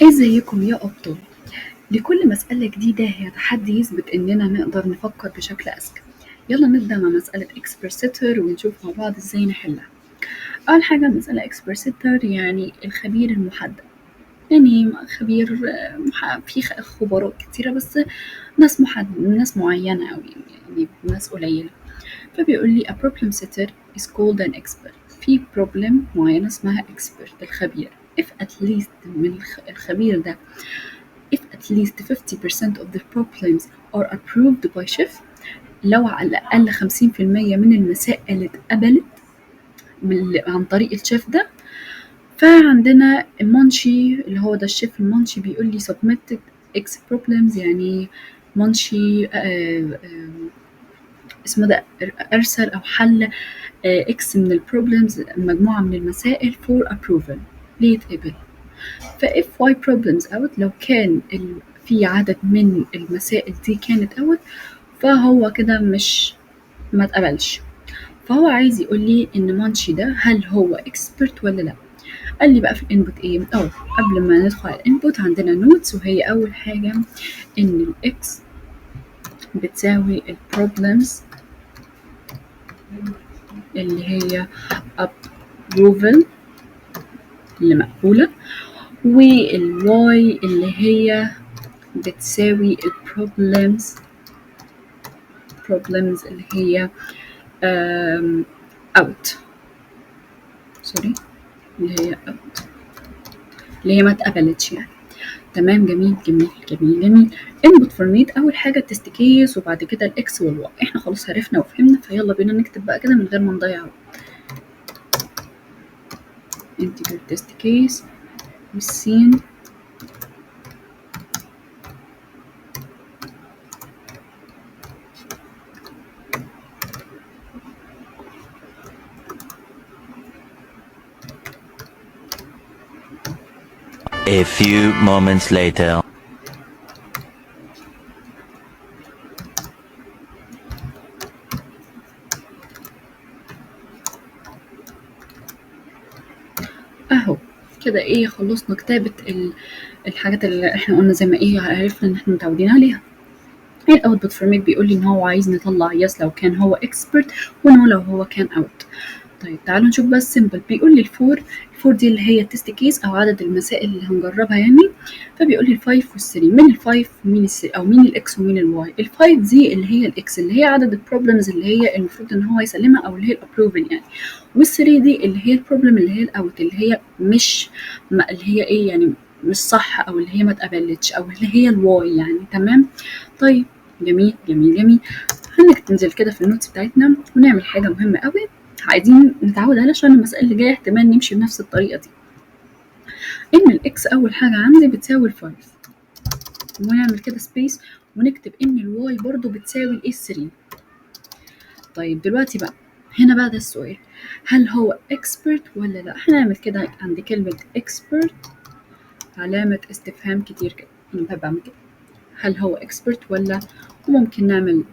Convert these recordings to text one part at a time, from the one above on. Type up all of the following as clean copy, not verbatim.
ازيكم يا أبطال. لكل مسألة جديدة هي تحدي يثبت إننا نقدر نفكر بشكل أذكى. يلا نبدأ مع مسألة expert sitter ونشوف مع بعض ازاي نحلها. أول حاجة مسألة expert sitter يعني الخبير المحدد، يعني خبير في خبراء كتيرة بس ناس معينة أوي، يعني ناس قليلة. فبيقول لي a problem sitter is called an expert. في problem معينة اسمها expert الخبير. if at least من الخبير ده if at least 50% of the problems are approved by chef، لو على الأقل 50% من المسائل اتقبلت عن طريق الشيف ده، فعندنا المنشي اللي هو ده الشيف المنشي بيقول لي submitted X problems، يعني منشي اسمه ده أرسل أو حل X من البروبلمز، مجموعة من المسائل for approval ليتقبل. فإف Y problems out، لو كان في عدد من المسائل دي كانت out فهو كده مش ما اتقبلش. فهو عايز يقول لي إن مانشي ده هل هو expert ولا لأ. قال لي بقى في الانبوت ايه. قبل ما ندخل على الانبوت عندنا نوتس، وهي أول حاجة إن الإكس بتساوي البروبلمز اللي هي approval اللي مقبولة، والواي اللي هي بتساوي البروبلمز اللي هي out، سوري، اللي هي out، اللي هي ما اتقبلتش يعني. تمام، جميل جميل جميل جميل. input format اول حاجه تست كيس، وبعد كده الاكس والواي. احنا خلاص عرفنا وفهمنا، فيلا بينا نكتب بقى كده من غير ما نضيع وقت. integer test case والسين A few moments later. اهو كده ايه، خلصنا كتابة الحاجات اللي احنا قلنا زي ما ايه عرفنا ان احنا متعودين عليها. الاوتبوت فورمات بيقول لي ان هو عايز نطلع يس لو كان هو اكسبرت، ونو لو هو كان اوت. طيب تعالوا نشوف بقى السيمبل. بيقول لي الفور دي اللي هي التست كيس او عدد المسائل اللي هنجربها يعني. فبيقول لي الفايف والثري. مين الفايف ومين الثري، او مين الاكس ومين الواي؟ الفايف دي اللي هي الاكس، اللي هي عدد البروبلمز اللي هي المفروض ان هو يسلمها، او اللي هي الابروفل يعني. والثري دي اللي هي البروبلم اللي هي الاوت، اللي هي مش اللي هي ايه يعني، مش صح، او اللي هي ما اتقبلتش، او اللي هي الواي يعني. تمام. طيب جميل جميل جميل. هننزل كده في النوتس بتاعتنا ونعمل حاجه مهمه قوي عايزين نتعود عليها، عشان المسائل اللي جايه احتمال نمشي بنفس الطريقه دي. ان الاكس اول حاجه عندي بتساوي الفايف، ونعمل كده سبيس ونكتب ان الواي برضو بتساوي الاي 3. طيب دلوقتي بقى هنا بقى ده السؤال، هل هو expert ولا لا؟ هنعمل كده عند كلمه expert علامه استفهام كتير كده. انا بعمل كده، هل هو expert ولا؟ وممكن نعمل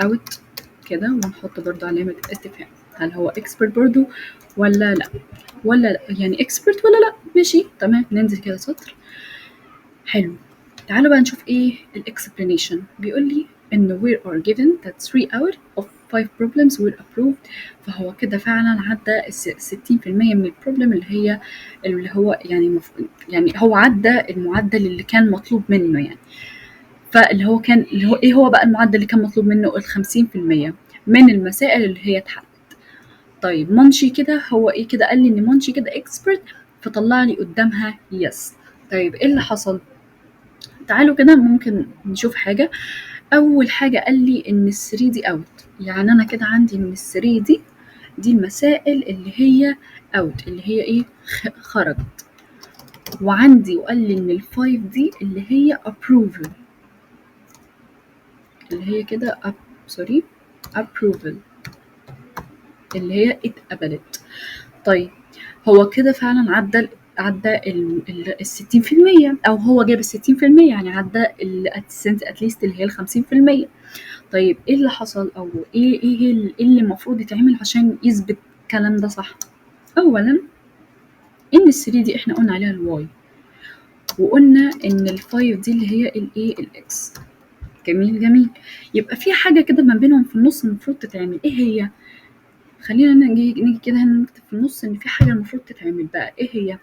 out كده ونحط برضو علامة استفهام، هل هو expert برضو ولا لا؟ يعني expert ولا لا. ماشي تمام. ننزل كده سطر. حلو. تعالوا بقى نشوف ايه الاكسبلانيشن. بيقول لي ان we are given that 3 out of 5 problems were approved. فهو كده فعلا عدى 60% من البروبلم اللي هو يعني هو عدى المعدل اللي كان مطلوب منه يعني. فاللي هو كان اللي هو ايه هو بقى المعدل اللي كان مطلوب منه؟ 50% من المسائل اللي هي اتحلت. طيب منشي كده هو ايه كده؟ قال لي ان منشي كده اكسبرت، فطلع لي قدامها يس. طيب ايه اللي حصل؟ تعالوا كده ممكن نشوف حاجة. اول حاجة قال لي ان الثري دي اوت، يعني انا كده عندي ان الثري دي المسائل اللي هي اوت، اللي هي ايه، خرجت. وعندي وقال لي ان الفايف دي اللي هي approval، اللي هي كده approval اللي هي اتقبلت. طيب هو كده فعلا عدى ال 60%، او هو جاب ال 60%، يعني عدى اتليست اللي هي ال 50%. طيب ايه اللي حصل، او ايه اللي المفروض يتعمل عشان يثبت الكلام ده صح؟ اولا ان ال 3 دي احنا قلنا عليها الواي، وقلنا ان ال5 دي اللي هي الايه الاكس. جميل جميل. يبقى في حاجه كده ما بينهم في النص المفروض تتعمل، ايه هي؟ خلينا نيجي كده هنا نكتب في النص ان في حاجه المفروض تتعمل بقى، ايه هي؟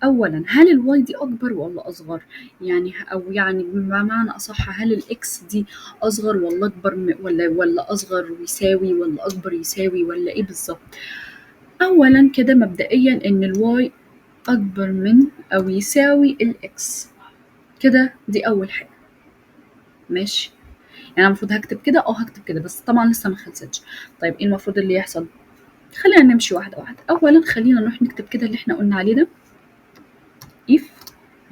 اولا هل الواي دي اكبر ولا اصغر؟ يعني او يعني بمعنى اصح، هل الاكس دي اصغر ولا اكبر ولا اصغر ويساوي ولا اكبر يساوي ولا ايه بالظبط؟ اولا كده مبدئيا ان الواي اكبر من او يساوي الاكس، كده دي اول حاجه. ماشي، يعني انا المفروض هكتب كده هكتب كده، بس طبعا لسه ما خلصتش. طيب ايه المفروض اللي يحصل؟ خلينا نمشي واحده واحده. اولا خلينا نروح نكتب كده اللي احنا قلنا عليه ده، if.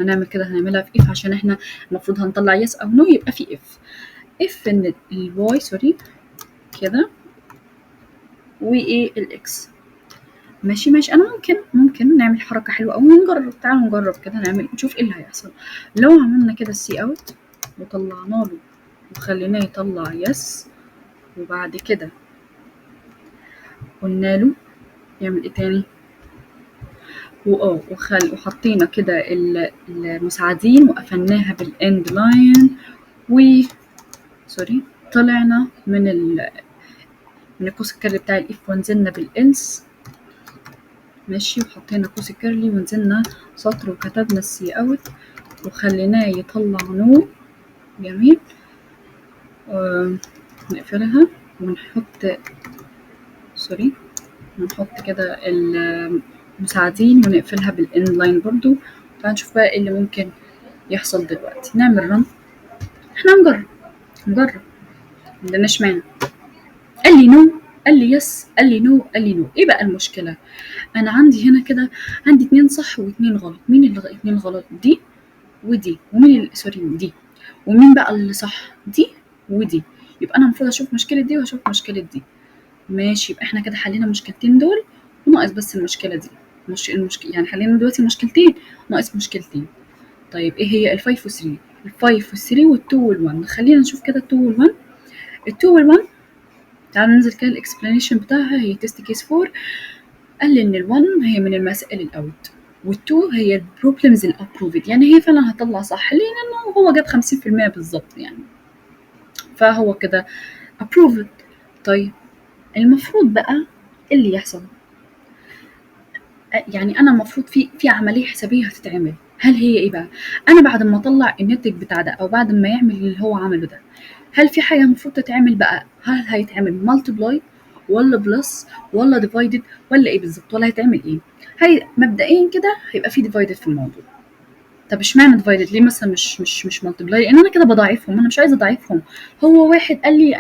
هنعمل كده، هنعملها في if عشان احنا المفروض هنطلع yes او no، يبقى في if ان الواي سوري كده وايه الاكس. ماشي ماشي. انا ممكن نعمل حركه حلوه قوي ونجرب. تعالوا نجرب كده، نعمل نشوف ايه اللي هيحصل لو عملنا كده السي اوت وطلعنا له وخليناه يطلع يس، وبعد كده قلنا له يعمل ايه تاني، وحطينا كده المساعدين وقفلناها بالاند لاين، و سوري طلعنا من القوس الكيرلي بتاع الاف ونزلنا بالانس. ماشي، وحطينا قوس الكيرلي ونزلنا سطر وكتبنا السي اوت وخليناه يطلع نو. جميل. نقفلها ونحط سوري ونحط كده المساعدين ونقفلها بالاند لاين برضو. تعالوا نشوف بقى ايه اللي ممكن يحصل دلوقتي. نعمل رن، احنا نجرب ملناش مانع. قال لي نو، قال لي يس، قال لي نو، قال لي نو. ايه بقى المشكله؟ انا عندي هنا كده عندي 2 صح و2 غلط. مين اللي 2 غلط؟ دي ودي. ومين سوري دي. ومين بقى اللي صح؟ دي ودي. يبقى انا المفروض اشوف مشكله دي واشوف مشكله دي. ماشي، يبقى احنا كده حلينا المشكلتين دول وناقص بس المشكله دي. مش المشكله يعني حلينا دلوقتي مشكلتين، ناقص مشكلتين. طيب ايه هي؟ ال5 و3. ال5 وال3 وال2 وال1. خلينا نشوف كده ال2 وال1. ال2 وال1 تعالوا ننزل كده الاكسبلانيشن بتاعها. هي تيست كيس 4. قال لي ان ال1 هي من المسائل الاوت، وال2 هي البروبلمز الابروفد. يعني هي فعلا هتطلع صح لانه هو جاب 50% بالظبط يعني، فهو كده approved. طيب المفروض بقى اللي يحصل، يعني انا المفروض في عمليه حسابيه هتتعمل. هل هي ايه بقى؟ انا بعد ما اطلع الناتج بتاع ده او بعد ما يعمل اللي هو عمله ده، هل في حاجه المفروض تتعمل بقى؟ هل هيتعمل مالتيبلاي ولا بلس ولا ديفايدد ولا ايه بالظبط، ولا هيتعمل ايه؟ هي مبدئيا كده هيبقى في ديفايدد في الموضوع. طب اشمعنى ديفايدد؟ ليه مثلا مش مالتيبلاي؟ لان انا كده بضاعفهم، انا مش عايزه اضاعفهم. هو واحد قال لي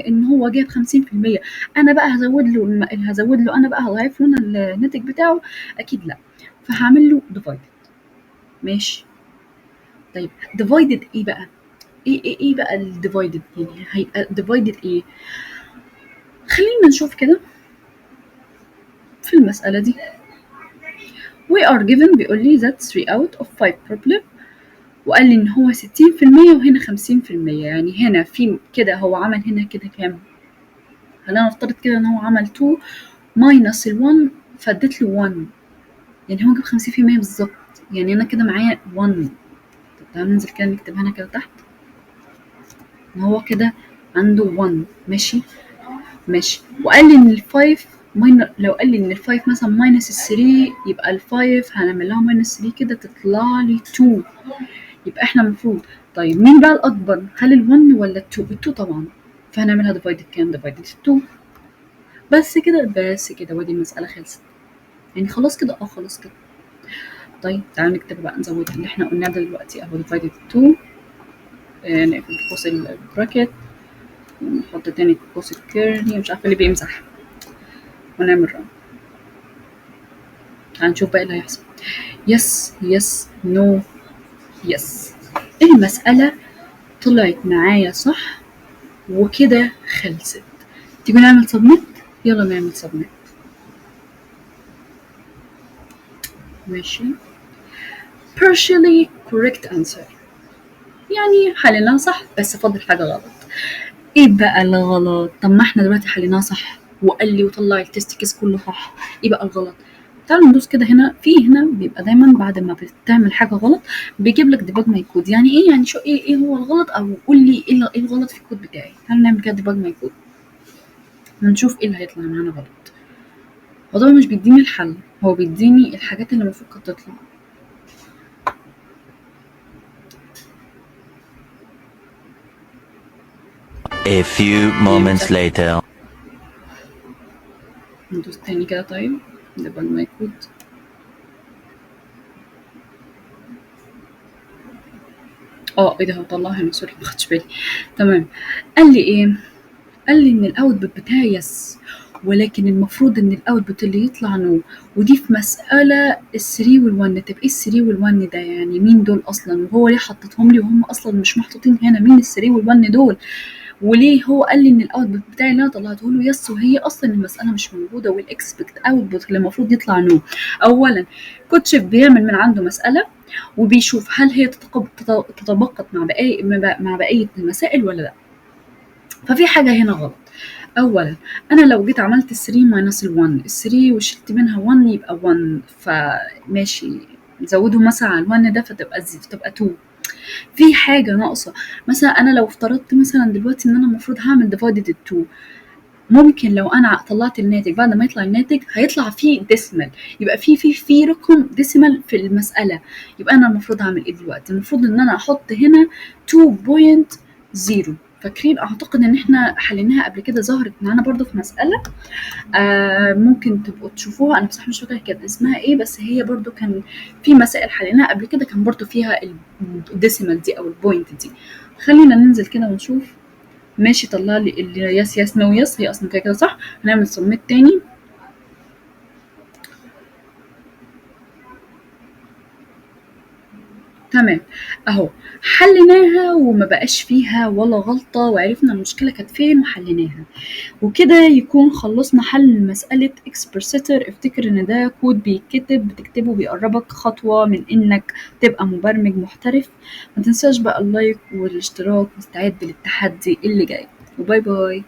ان هو جايب 50%، انا بقى هزود له انا بقى هضاعف له انا الناتج بتاعه؟ اكيد لا. فهعمل له ديفايدد. ماشي. طيب ديفايدد ايه بقى؟ ايه بقى الديفايدد؟ يعني هيبقى ديفايدد ايه؟ خلينا نشوف كده في المساله دي. we are given بيقول لي that 3 out of 5 problem، وقال لي ان هو 60% وهنا 50%. يعني هنا في كده هو عمل هنا كده كام؟ خلينا نفترض كده ان هو عمل 2 minus ال1 فادت له 1، يعني هو جاب 50% بالظبط. يعني انا كده معايا 1. طب تعالى ننزل كده نكتبها هنا كده تحت، ان هو كده عنده 1. ماشي ماشي. وقال لي ان ال5 لو قال لي ان ال5 مثلا ماينس ال3، يبقى ال5 هنعمل لها ماينس 3 كده تطلع لي 2. يبقى احنا المفروض، طيب مين بقى الاكبر؟ هل ال1 ولا ال2؟ ال2 طبعا. فهنعملها ديفايدد كام؟ ديفايدد 2. بس كده ودي المساله خلصت. يعني خلاص كده خلاص كده. طيب تعالوا نكتب بقى، نزود اللي احنا قلناه ده دلوقتي اهو ديفايدد 2. نقفل قوس البراكت ونحط تاني قوس الكيرلي، مش عارفه اللي بيمسح، ونعمل رن. هنشوف بقى اللي هيحصل. يس نو يس. المساله طلعت معايا صح وكده خلصت. تيجي نعمل سبميت. يلا نعمل سبميت. ماشي. partially correct answer، يعني حليناها صح بس فاضل حاجة غلط. ايه بقى الغلط؟ طب ما احنا دلوقتي حليناها صح وقال لي وطلع التست كيس كله صح، ايه بقى الغلط؟ تعالوا ندوس كده هنا هنا بيبقى دايما بعد ما بتعمل حاجه غلط بيجيب لك ديباج ماي كود. يعني ايه؟ يعني شو ايه هو الغلط، او قول لي ايه الغلط في الكود بتاعي. تعالوا نعمل كده ديباج ماي كود ونشوف ايه اللي هيطلع معانا غلط. هو طبعا مش بيديني الحل، هو بيديني الحاجات اللي المفروض كانت تطلع. A few moments later. ندوس تاني كده. طيب ديباج ماي كود. ايه ده، هو طلعها هنا، سوري ما خدتش بالي. تمام. قال لي ايه؟ قال لي ان الاوتبوت بتاعي يس، ولكن المفروض ان الاوتبوت اللي يطلع نو. ودي في مسألة ال3 وال1. طب ايه ال3 وال1 ده؟ يعني مين دول اصلا؟ وهو ليه حطتهم لي وهم اصلا مش محطوطين هنا؟ مين ال3 وال1 دول؟ وليه هو قال لي ان الاوتبوت بتاعي اللي انا طلعته له يس، وهي اصلا المسألة مش موجودة والاكسبكت اوتبوت اللي المفروض يطلع نو؟ اولا كوتشيف بيعمل من عنده مسألة وبيشوف هل هي تطابقت مع بقية المسائل ولا لا. ففي حاجة هنا غلط. أولا أنا لو جيت عملت 3 ماينس ال1، ال3 وشلت منها 1 يبقى 1، فماشي نزوده مثلا على ال1 ده فتبقى 2. في حاجة ناقصة. مثلا أنا لو افترضت مثلا دلوقتي إن أنا المفروض هعمل ديفايدد ال2، ممكن لو انا طلعت الناتج بعد ما يطلع الناتج هيطلع فيه ديسمال، يبقى في رقم ديسمال في المساله. يبقى انا المفروض اعمل ايه دلوقتي؟ المفروض ان انا احط هنا 2.0. فاكرين؟ اعتقد ان احنا حليناها قبل كده، ظهرت معانا برضو في مساله. ممكن تبقوا تشوفوها، انا بصراحه مش فاكره كانت اسمها ايه، بس هي برضو كان في مسائل حليناها قبل كده كان برضو فيها الديسمال دي او البوينت دي. خلينا ننزل كده ونشوف. ماشي، طلع لي اللي يس نو يس، هي اصلا كده صح. هنعمل سبميت تاني. تمام اهو، حليناها وما بقاش فيها ولا غلطة، وعرفنا المشكلة كانت فين وحليناها. وكده يكون خلصنا حل مسألة اكسبرسيتر. افتكر ان ده كود بيتكتب، بتكتبه بيقربك خطوة من انك تبقى مبرمج محترف. ما تنساش بقى اللايك والاشتراك، واستعد للتحدي اللي جاي. وباي باي.